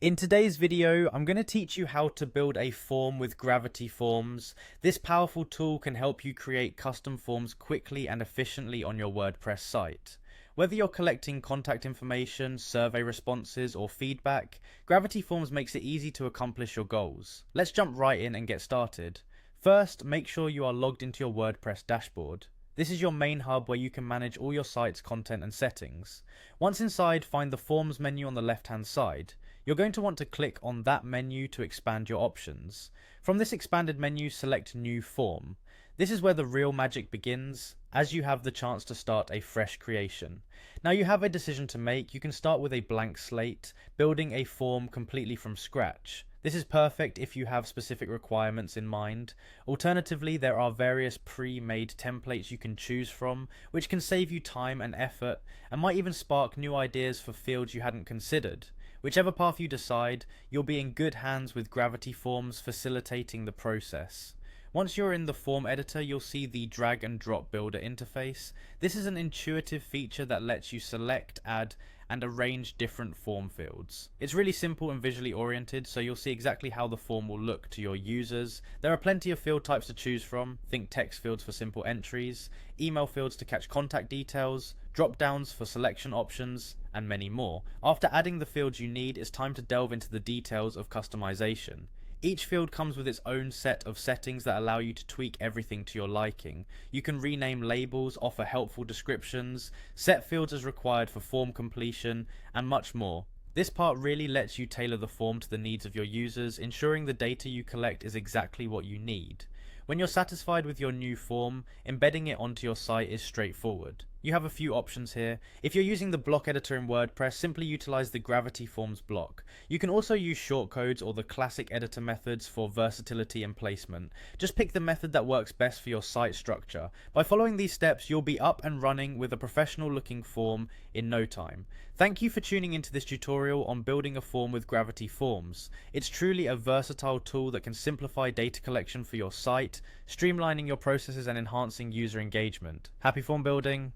In today's video, I'm going to teach you how to build a form with Gravity Forms. This powerful tool can help you create custom forms quickly and efficiently on your WordPress site. Whether you're collecting contact information, survey responses, or feedback, Gravity Forms makes it easy to accomplish your goals. Let's jump right in and get started. First, make sure you are logged into your WordPress dashboard. This is your main hub where you can manage all your site's content and settings. Once inside, find the Forms menu on the left-hand side. You're going to want to click on that menu to expand your options. From this expanded menu, select New Form. This is where the real magic begins, as you have the chance to start a fresh creation. Now you have a decision to make. You can start with a blank slate, building a form completely from scratch. This is perfect if you have specific requirements in mind. Alternatively, there are various pre-made templates you can choose from, which can save you time and effort, and might even spark new ideas for fields you hadn't considered. Whichever path you decide, you'll be in good hands with Gravity Forms facilitating the process. Once you're in the form editor, you'll see the drag and drop builder interface. This is an intuitive feature that lets you select, add, and arrange different form fields. It's really simple and visually oriented, so you'll see exactly how the form will look to your users. There are plenty of field types to choose from. Think text fields for simple entries, email fields to catch contact details, drop downs for selection options, and many more. After adding the fields you need, it's time to delve into the details of customization. Each field comes with its own set of settings that allow you to tweak everything to your liking. You can rename labels, offer helpful descriptions, set fields as required for form completion, and much more. This part really lets you tailor the form to the needs of your users, ensuring the data you collect is exactly what you need. When you're satisfied with your new form, embedding it onto your site is straightforward. You have a few options here. If you're using the block editor in WordPress, simply utilize the Gravity Forms block. You can also use shortcodes or the classic editor methods for versatility and placement. Just pick the method that works best for your site structure. By following these steps, you'll be up and running with a professional looking form in no time. Thank you for tuning into this tutorial on building a form with Gravity Forms. It's truly a versatile tool that can simplify data collection for your site, streamlining your processes and enhancing user engagement. Happy form building!